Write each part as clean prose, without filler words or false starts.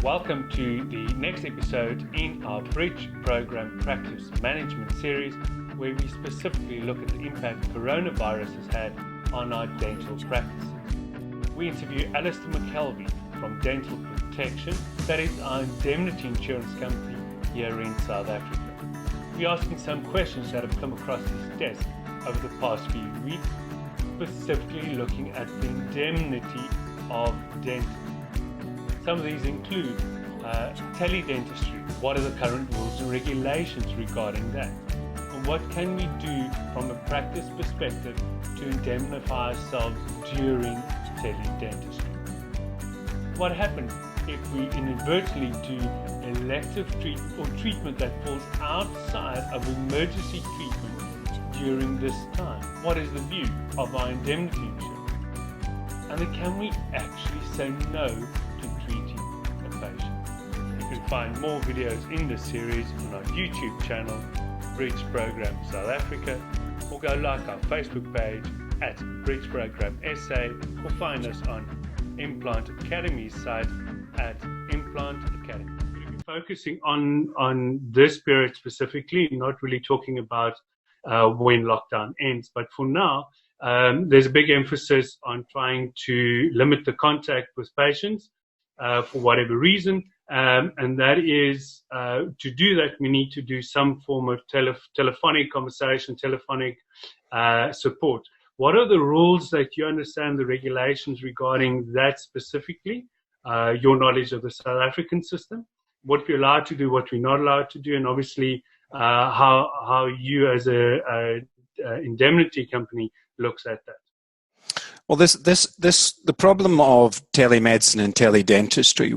Welcome to the next episode in our Bridge Program Practice Management series, where we specifically look at the impact coronavirus has had on our dental practices. We interview Alasdair Mckelvie from Dental Protection, that is our indemnity insurance company here in South Africa. We're asking some questions that have come across his desk over the past few weeks, specifically looking at the indemnity of dentists. Some of these include TELE-dentistry. What are the current rules and regulations regarding that? And what can we do from a practice perspective to indemnify ourselves during TELE-dentistry? What happens if we inadvertently do elective treatment that falls outside of emergency treatment during this time? What is the view of our indemnity insurance? And then can we actually say no to treating a patient? You can find more videos in this series on our YouTube channel, Bridge Program South Africa, or go like our Facebook page at Bridge Program SA, or find us on Implant Academy's site at Implant Academy. We'll be focusing on this period specifically, not really talking about when lockdown ends, but for now, there's a big emphasis on trying to limit the contact with patients for whatever reason, and that is to do that we need to do some form of telephonic conversation, telephonic support. What are the rules that you understand, the regulations regarding that specifically, your knowledge of the South African system, what we're allowed to do, what we're not allowed to do, and obviously how you as a indemnity company looks at that? Well, the problem of telemedicine and teledentistry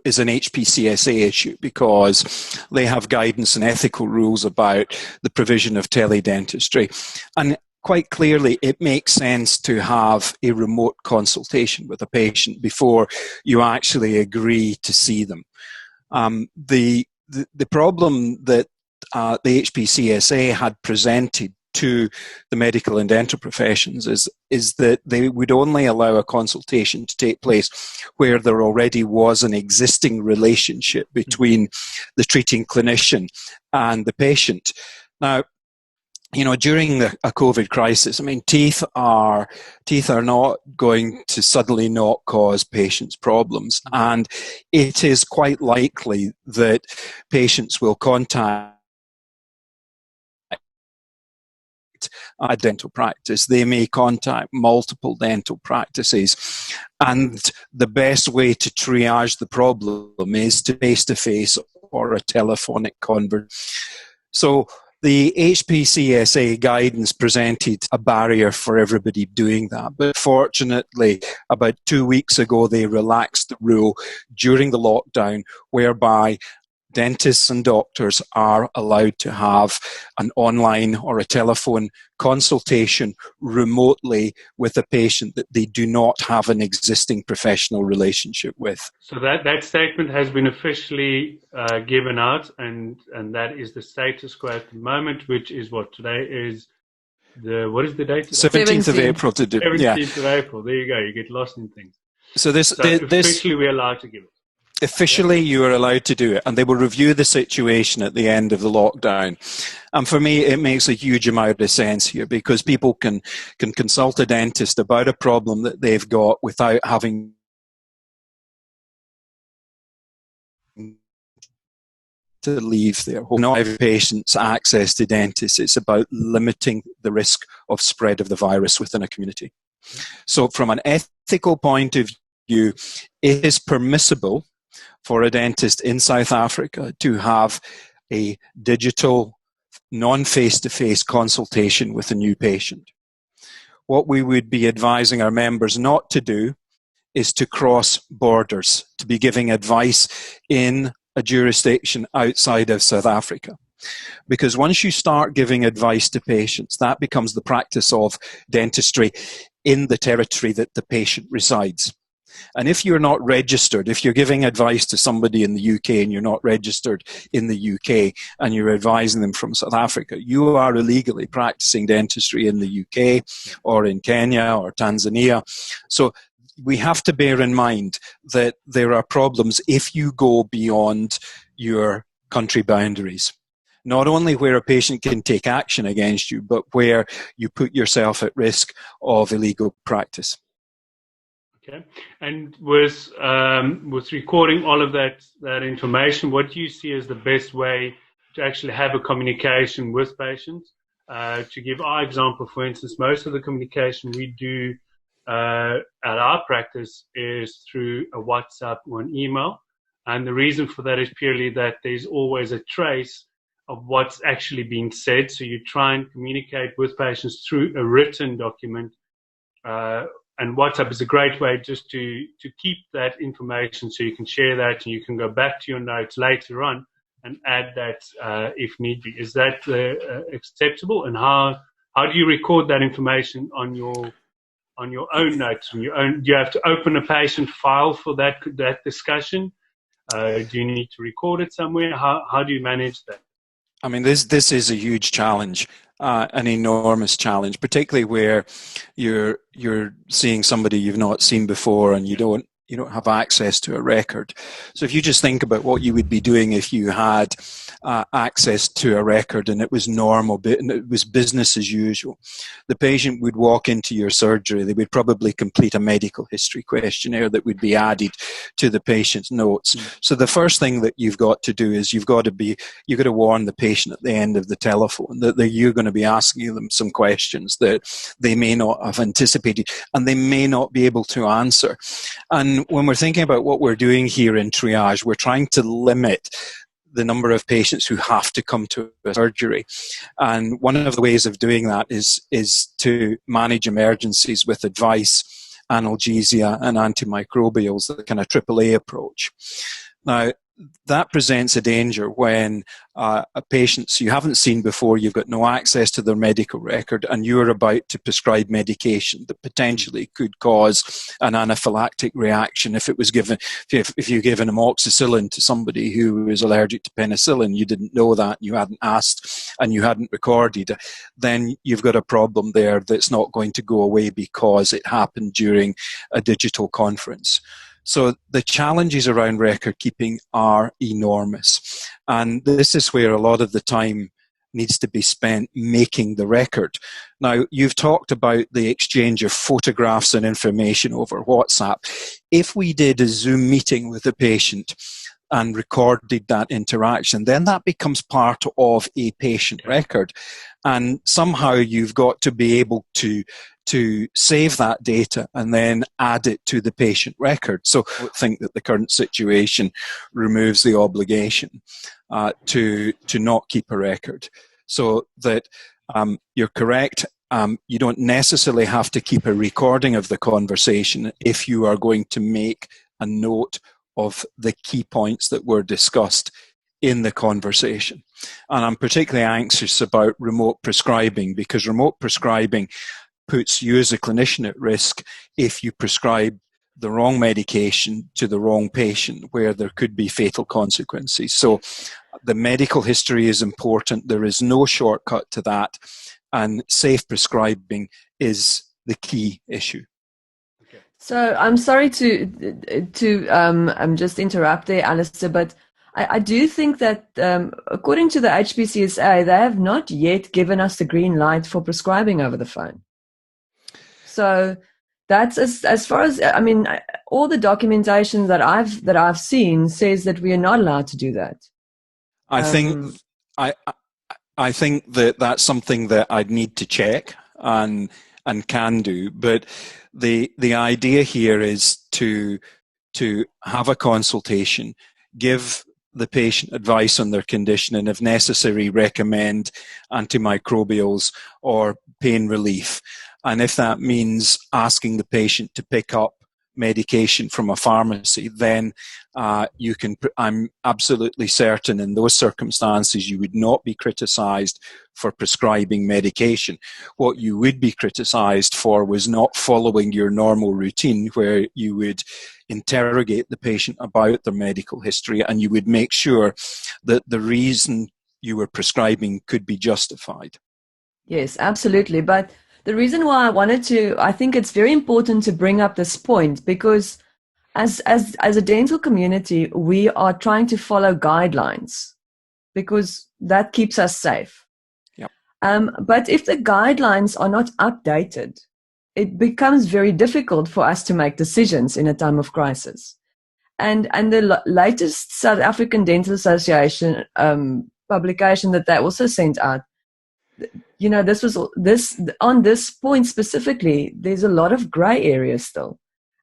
is an HPCSA issue because they have guidance and ethical rules about the provision of teledentistry. And quite clearly, it makes sense to have a remote consultation with a patient before you actually agree to see them. The problem that the HPCSA had presented to the medical and dental professions is that they would only allow a consultation to take place where there already was an existing relationship between the treating clinician and the patient. Now, you know, during a COVID crisis, I mean, teeth are not going to suddenly not cause patients problems, and it is quite likely that patients will contact a dental practice. They may contact multiple dental practices, and the best way to triage the problem is to face-to-face or a telephonic conversation. So the HPCSA guidance presented a barrier for everybody doing that, but fortunately about 2 weeks ago they relaxed the rule during the lockdown, whereby dentists and doctors are allowed to have an online or a telephone consultation remotely with a patient that they do not have an existing professional relationship with. So that statement has been officially given out, and that is the status quo at the moment, which is what today is. What is the date today? 17th of April. 17th of April. There you go. You get lost in things. So officially we're allowed to give it. Officially, you are allowed to do it, and they will review the situation at the end of the lockdown. And for me, it makes a huge amount of sense here because people can consult a dentist about a problem that they've got without having to leave their home. Not every patient's access to dentists. It's about limiting the risk of spread of the virus within a community. So from an ethical point of view, it is permissible for a dentist in South Africa to have a digital, non-face-to-face consultation with a new patient. What we would be advising our members not to do is to cross borders, to be giving advice in a jurisdiction outside of South Africa. Because once you start giving advice to patients, that becomes the practice of dentistry in the territory that the patient resides. And if you're not registered, if you're giving advice to somebody in the UK and you're not registered in the UK and you're advising them from South Africa, you are illegally practicing dentistry in the UK or in Kenya or Tanzania. So we have to bear in mind that there are problems if you go beyond your country boundaries. Not only where a patient can take action against you, but where you put yourself at risk of illegal practice. Okay. And with recording all of that information, what do you see as the best way to actually have a communication with patients? To give our example, for instance, most of the communication we do at our practice is through a WhatsApp or an email. And the reason for that is purely that there's always a trace of what's actually being said. So you try and communicate with patients through a written document. And WhatsApp is a great way just to keep that information so you can share that and you can go back to your notes later on and add that if need be. Is that acceptable? And how do you record that information on your own notes? Do you have to open a patient file for that discussion? Do you need to record it somewhere? How do you manage that? I mean, this is a huge challenge, an enormous challenge, particularly where you're seeing somebody you've not seen before and you don't have access to a record. So if you just think about what you would be doing if you had access to a record and it was normal, and it was business as usual. The patient would walk into your surgery, they would probably complete a medical history questionnaire that would be added to the patient's notes. So the first thing that you've got to do is you've got to warn the patient at the end of the telephone that you're going to be asking them some questions that they may not have anticipated and they may not be able to answer. And when we're thinking about what we're doing here in triage, we're trying to limit the number of patients who have to come to a surgery. And one of the ways of doing that is to manage emergencies with advice, analgesia, and antimicrobials, the kind of AAA approach. Now, that presents a danger when a patient you haven't seen before, you've got no access to their medical record, and you're about to prescribe medication that potentially could cause an anaphylactic reaction. If you're given amoxicillin to somebody who is allergic to penicillin, you didn't know that, you hadn't asked, and you hadn't recorded, then you've got a problem there that's not going to go away because it happened during a digital conference. So the challenges around record keeping are enormous. And this is where a lot of the time needs to be spent making the record. Now, you've talked about the exchange of photographs and information over WhatsApp. If we did a Zoom meeting with a patient and recorded that interaction, then that becomes part of a patient record. And somehow you've got to be able to save that data and then add it to the patient record. So I think that the current situation removes the obligation to not keep a record. So that you're correct. You don't necessarily have to keep a recording of the conversation if you are going to make a note of the key points that were discussed in the conversation. And I'm particularly anxious about remote prescribing, because remote prescribing puts you as a clinician at risk if you prescribe the wrong medication to the wrong patient, where there could be fatal consequences. So the medical history is important. There is no shortcut to that. And safe prescribing is the key issue. So I'm sorry to just interrupt there, Alasdair, but I do think that according to the HPCSA, they have not yet given us the green light for prescribing over the phone. So that's as far as, I mean, all the documentation that I've seen says that we are not allowed to do that. I think that that's something that I'd need to check and can do, but the idea here is to have a consultation, give the patient advice on their condition, and if necessary recommend antimicrobials or pain relief. And if that means asking the patient to pick up medication from a pharmacy, then you can. I'm absolutely certain in those circumstances you would not be criticised for prescribing medication. What you would be criticised for was not following your normal routine, where you would interrogate the patient about their medical history and you would make sure that the reason you were prescribing could be justified. Yes, absolutely. But the reason why I think it's very important to bring up this point, because as a dental community, we are trying to follow guidelines because that keeps us safe. Yep. But if the guidelines are not updated, it becomes very difficult for us to make decisions in a time of crisis. And the latest South African Dental Association publication that they also sent out, you know, on this point specifically, there's a lot of gray areas still.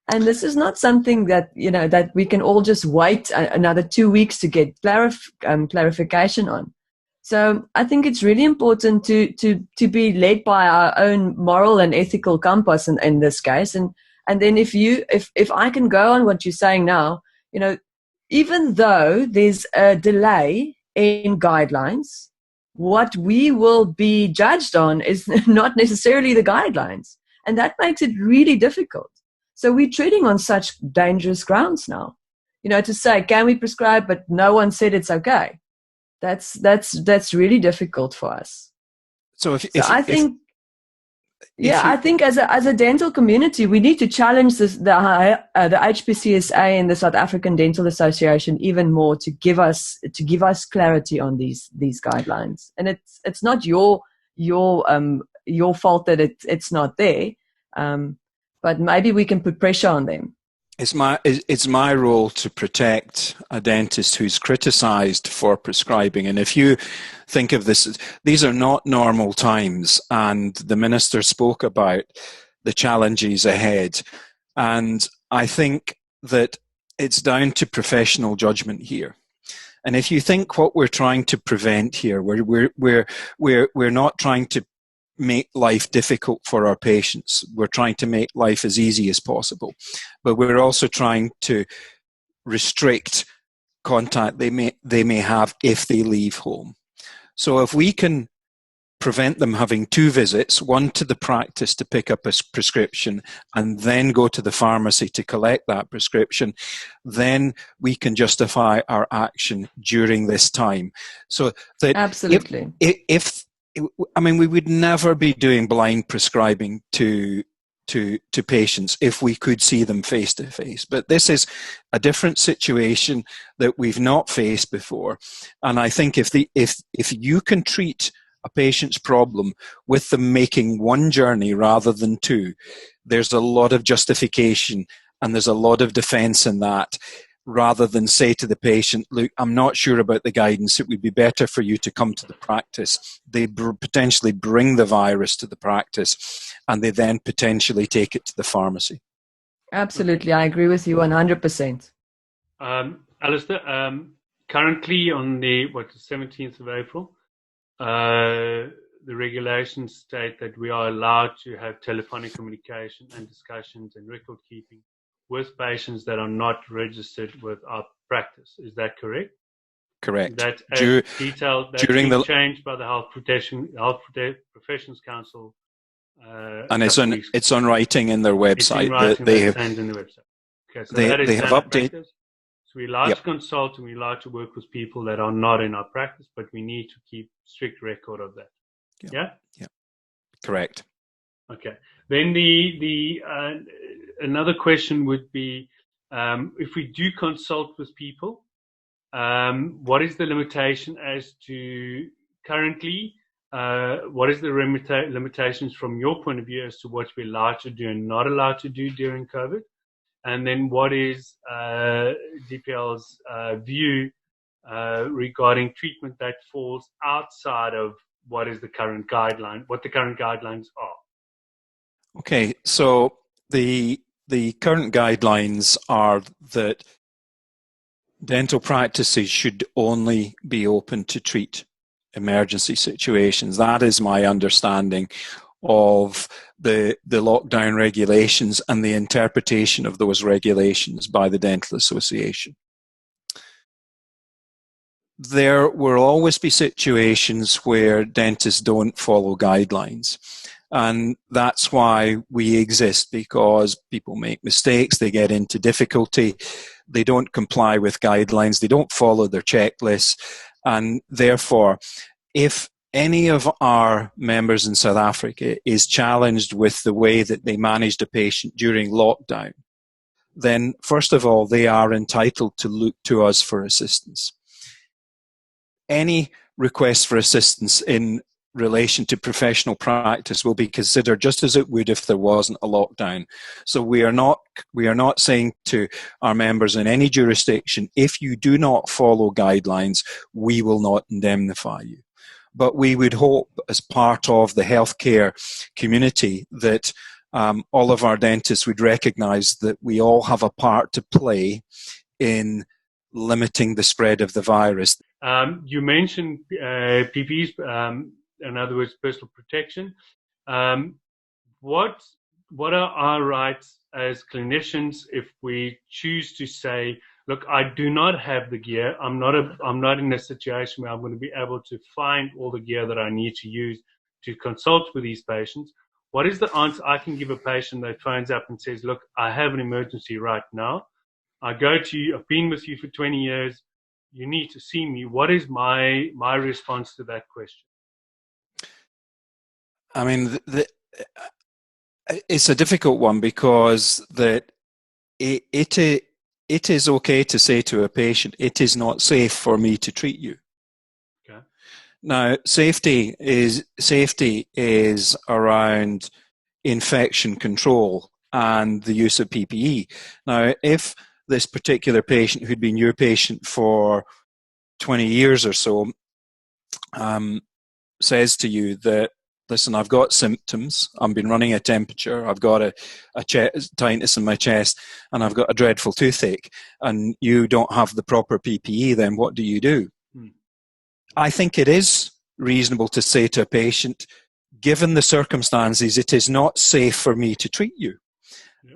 And this is not something that, you know, that we can all just wait another 2 weeks to get clarification on. So I think it's really important to be led by our own moral and ethical compass in this case. And then if I can go on what you're saying now, you know, even though there's a delay in guidelines, what we will be judged on is not necessarily the guidelines. And that makes it really difficult. So we're treading on such dangerous grounds now, you know, to say, can we prescribe, but no one said it's okay. That's really difficult for us. I think as a dental community, we need to challenge the HPCSA and the South African Dental Association even more to give us clarity on these guidelines. And it's not your fault that it's not there, but maybe we can put pressure on them. It's my role to protect a dentist who's criticised for prescribing. And if you think of this, these are not normal times, and the Minister spoke about the challenges ahead. And I think that it's down to professional judgment here. And if you think what we're trying to prevent here, we're not trying to make life difficult for our patients. We're trying to make life as easy as possible, but we're also trying to restrict contact they may have if they leave home. So if we can prevent them having 2 visits, one to the practice to pick up a prescription and then go to the pharmacy to collect that prescription, then we can justify our action during this time. So that absolutely, we would never be doing blind prescribing to patients if we could see them face to face. But this is a different situation that we've not faced before. And I think if you can treat a patient's problem with them making 1 journey rather than 2, there's a lot of justification and there's a lot of defense in that, rather than say to the patient, look, I'm not sure about the guidance, it would be better for you to come to the practice. They potentially bring the virus to the practice and they then potentially take it to the pharmacy. Absolutely, I agree with you 100%. Alasdair, currently on the 17th of April, the regulations state that we are allowed to have telephonic communication and discussions and record keeping with patients that are not registered with our practice. Is that correct? Correct. That's detailed. That's changed by the Health Professions Council. And it's on writing in their website. In the website. Okay, so they have updated. So we're allowed to consult and we're allowed to work with people that are not in our practice, but we need to keep strict record of that. Yeah. Correct. Okay. Then another question would be, if we do consult with people, what is the limitation as to currently, what is the limitations from your point of view as to what we're allowed to do and not allowed to do during COVID? And then what is DPL's view regarding treatment that falls outside of what is the current guideline, what the current guidelines are? Okay, so the current guidelines are that dental practices should only be open to treat emergency situations. That is my understanding of the lockdown regulations and the interpretation of those regulations by the Dental Association. There will always be situations where dentists don't follow guidelines. And that's why we exist, because people make mistakes, they get into difficulty, they don't comply with guidelines, they don't follow their checklists, and therefore, if any of our members in South Africa is challenged with the way that they managed a patient during lockdown, then first of all, they are entitled to look to us for assistance. Any request for assistance in relation to professional practice will be considered just as it would if there wasn't a lockdown. So we are not saying to our members in any jurisdiction, if you do not follow guidelines, we will not indemnify you. But we would hope, as part of the healthcare community, that all of our dentists would recognise that we all have a part to play in limiting the spread of the virus. You mentioned PPEs, in other words, personal protection. What are our rights as clinicians if we choose to say, look, I do not have the gear. I'm not in a situation where I'm going to be able to find all the gear that I need to use to consult with these patients. What is the answer I can give a patient that phones up and says, look, I have an emergency right now. I go to you, I've been with you for 20 years. You need to see me. What is my response to that question? I mean, it's a difficult one because it is okay to say to a patient, it is not safe for me to treat you. Okay. Now, safety is around infection control and the use of PPE. Now, if this particular patient who'd been your patient for 20 years or so says to you that, listen, I've got symptoms, I've been running a temperature, I've got a tightness in my chest, and I've got a dreadful toothache, and you don't have the proper PPE, then what do you do? I think it is reasonable to say to a patient, given the circumstances, it is not safe for me to treat you.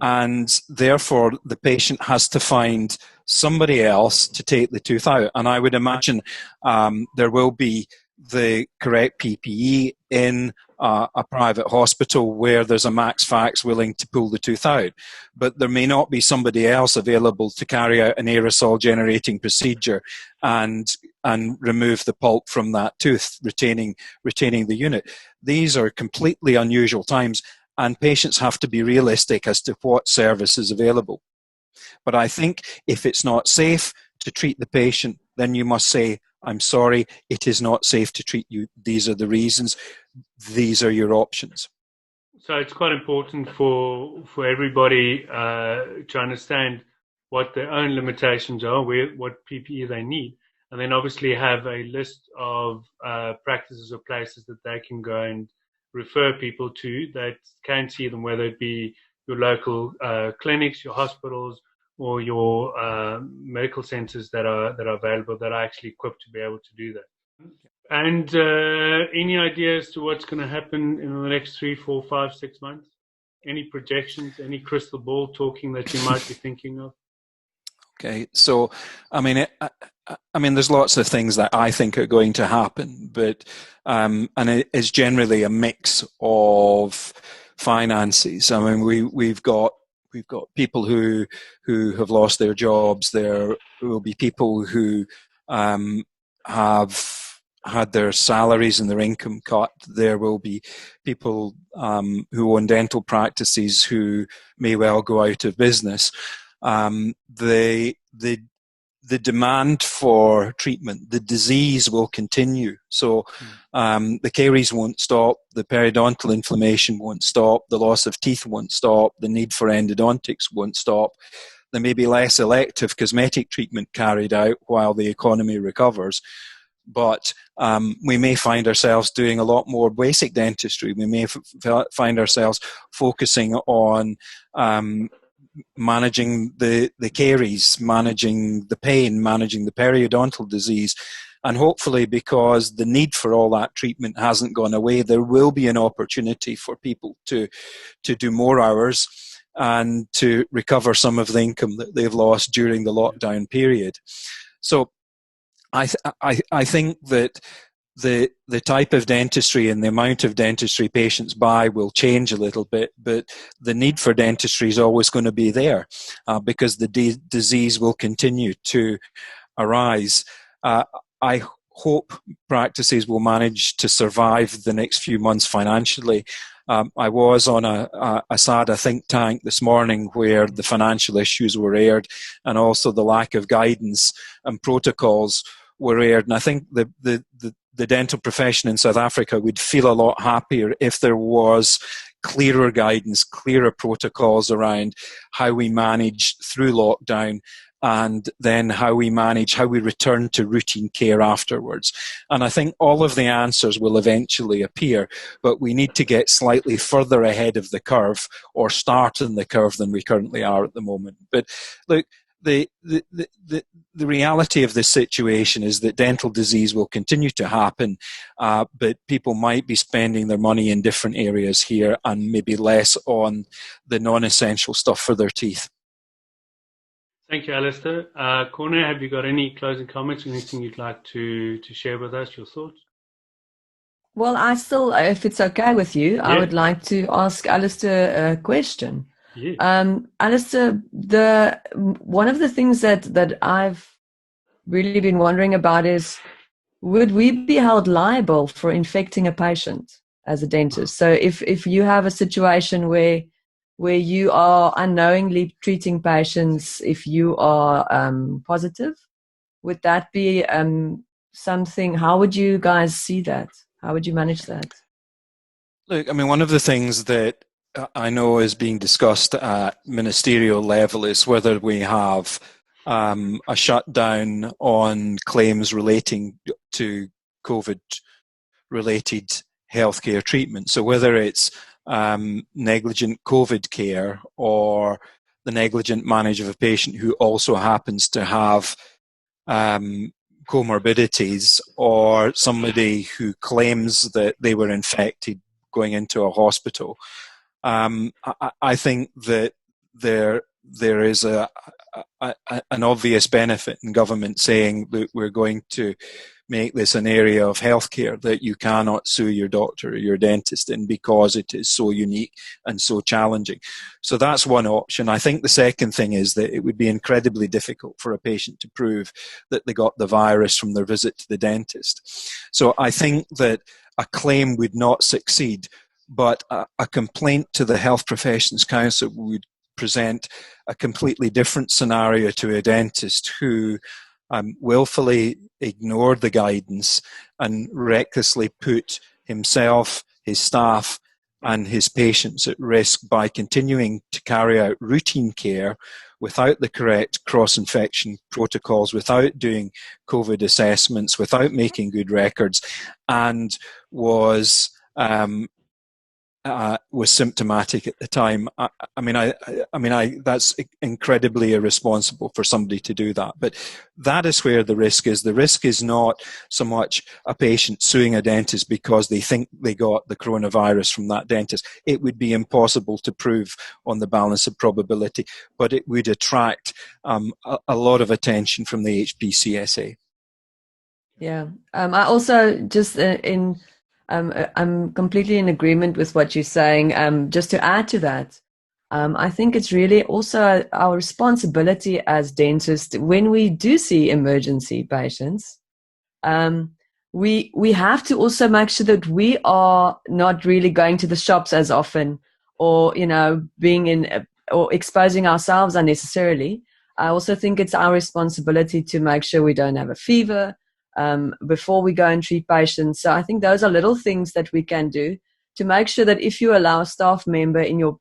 And therefore, the patient has to find somebody else to take the tooth out. And I would imagine there will be the correct PPE in a private hospital where there's a max fax willing to pull the tooth out. But there may not be somebody else available to carry out an aerosol generating procedure and remove the pulp from that tooth, retaining the unit. These are completely unusual times, and patients have to be realistic as to what service is available. But I think if it's not safe to treat the patient, then you must say, I'm sorry, it is not safe to treat you. These are the reasons. These are your options. So it's quite important for everybody to understand what their own limitations are, what PPE they need, and then obviously have a list of practices or places that they can go and refer people to that can see them, whether it be your local clinics, your hospitals, or your medical centers that are available, that are actually equipped to be able to do that. And any ideas to what's going to happen in the next 3, 4, 5, 6 months? Any projections, any crystal ball talking that you might be thinking of? Okay, so I mean, there's lots of things that I think are going to happen, but and it's generally a mix of finances. I mean, we've got people who have lost their jobs. There will be people who have had their salaries and their income cut. There will be people who own dental practices who may well go out of business. The demand for treatment, the disease will continue. So the caries won't stop, the periodontal inflammation won't stop, the loss of teeth won't stop, the need for endodontics won't stop. There may be less elective cosmetic treatment carried out while the economy recovers. But we may find ourselves doing a lot more basic dentistry. We may find ourselves focusing on managing the caries, managing the pain, managing the periodontal disease. And hopefully, because the need for all that treatment hasn't gone away, there will be an opportunity for people to do more hours and to recover some of the income that they've lost during the lockdown period. So I think that the type of dentistry and the amount of dentistry patients buy will change a little bit, but the need for dentistry is always going to be there because the disease will continue to arise. I hope practices will manage to survive the next few months financially. I was on a SADA think tank this morning where the financial issues were aired, and also the lack of guidance and protocols were aired. And I think the dental profession in South Africa would feel a lot happier if there was clearer guidance, clearer protocols around how we manage through lockdown, and then how we return to routine care afterwards. And I think all of the answers will eventually appear, but we need to get slightly further ahead of the curve, or start in the curve, than we currently are at the moment. But look, the reality of this situation is that dental disease will continue to happen, but people might be spending their money in different areas here and maybe less on the non-essential stuff for their teeth. Thank you, Alasdair. Corné, have you got any closing comments, anything you'd like to share with us, your thoughts? Well, I still, if it's okay with you, yeah, I would like to ask Alasdair a question. Yeah. Alasdair, one of the things that I've really been wondering about is, would we be held liable for infecting a patient as a dentist? So if you have a situation where you are unknowingly treating patients, if you are positive, would that be something? How would you guys see that? How would you manage that? Look, I mean, one of the things that I know is being discussed at ministerial level is whether we have a shutdown on claims relating to COVID-related healthcare treatment. So whether it's negligent COVID care or the negligent management of a patient who also happens to have comorbidities, or somebody who claims that they were infected going into a hospital. I think that there is an obvious benefit in government saying that we're going to make this an area of healthcare that you cannot sue your doctor or your dentist in, because it is so unique and so challenging. So that's one option. I think the second thing is that it would be incredibly difficult for a patient to prove that they got the virus from their visit to the dentist. So I think that a claim would not succeed, but a complaint to the Health Professions Council would present a completely different scenario to a dentist who willfully ignored the guidance and recklessly put himself, his staff, and his patients at risk by continuing to carry out routine care without the correct cross-infection protocols, without doing COVID assessments, without making good records, and was symptomatic at the time. I mean, that's incredibly irresponsible for somebody to do that. But that is where the risk is. The risk is not so much a patient suing a dentist because they think they got the coronavirus from that dentist. It would be impossible to prove on the balance of probability, but it would attract a lot of attention from the HPCSA. Yeah. I also just I'm completely in agreement with what you're saying. Just to add to that, I think it's really also our responsibility as dentists when we do see emergency patients. We have to also make sure that we are not really going to the shops as often, or being in or exposing ourselves unnecessarily. I also think it's our responsibility to make sure we don't have a fever before we go and treat patients. So I think those are little things that we can do to make sure that if you allow a staff member in your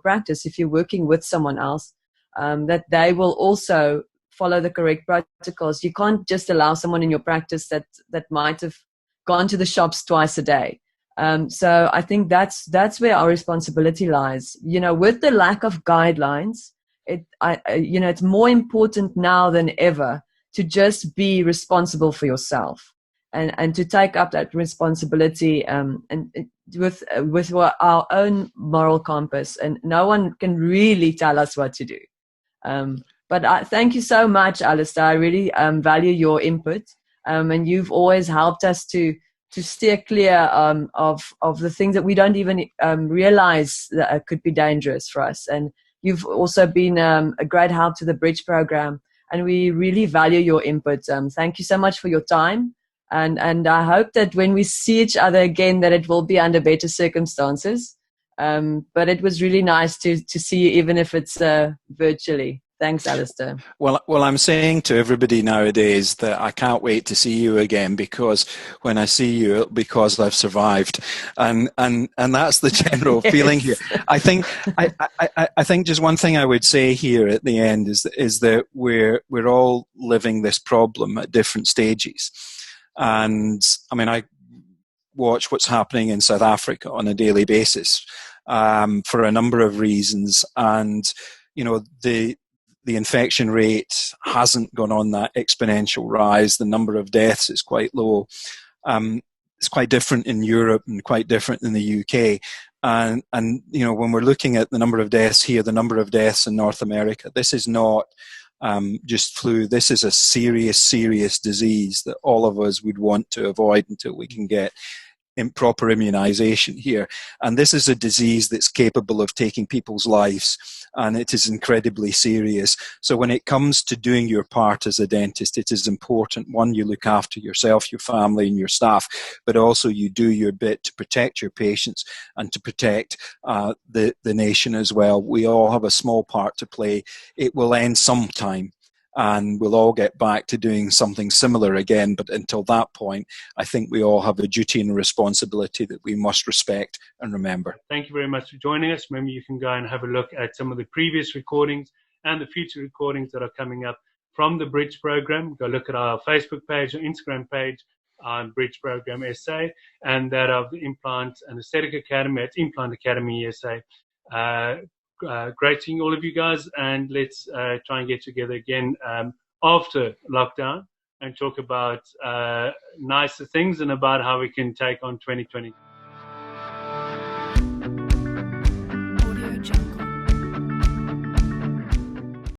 practice, if you're working with someone else, that they will also follow the correct protocols. You can't just allow someone in your practice that might have gone to the shops twice a day. So I think that's where our responsibility lies. With the lack of guidelines, it's more important now than ever to just be responsible for yourself and to take up that responsibility and with our own moral compass. And no one can really tell us what to do. But thank you so much, Alasdair. I really value your input, and you've always helped us to steer clear of the things that we don't even realize that could be dangerous for us. And you've also been a great help to the Bridge program. And we really value your input. Thank you so much for your time. And I hope that when we see each other again, that it will be under better circumstances. But it was really nice to see you, even if it's virtually. Thanks, Alasdair. Well, I'm saying to everybody nowadays that I can't wait to see you again, because when I see you, it'll be because I've survived, and that's the general Yes. feeling here. I think just one thing I would say here at the end is that we're all living this problem at different stages, and I mean, I watch what's happening in South Africa on a daily basis for a number of reasons, and the infection rate hasn't gone on that exponential rise. The number of deaths is quite low. It's quite different in Europe and quite different in the UK. And when we're looking at the number of deaths here, the number of deaths in North America, this is not just flu. This is a serious disease that all of us would want to avoid until we can get proper immunization here. And this is a disease that's capable of taking people's lives, and it is incredibly serious. So when it comes to doing your part as a dentist, it is important, one, you look after yourself, your family and your staff, but also you do your bit to protect your patients and to protect the nation as well. We all have a small part to play. It will end sometime, and we'll all get back to doing something similar again. But until that point, I think we all have a duty and a responsibility that we must respect and remember. Thank you very much for joining us. Remember, you can go and have a look at some of the previous recordings and the future recordings that are coming up from the Bridge program. Go look at our Facebook page or Instagram page on Bridge Program SA, and that of the Implant and Aesthetic Academy at Implant Academy SA. Great seeing all of you guys, and let's try and get together again after lockdown and talk about nicer things and about how we can take on 2020.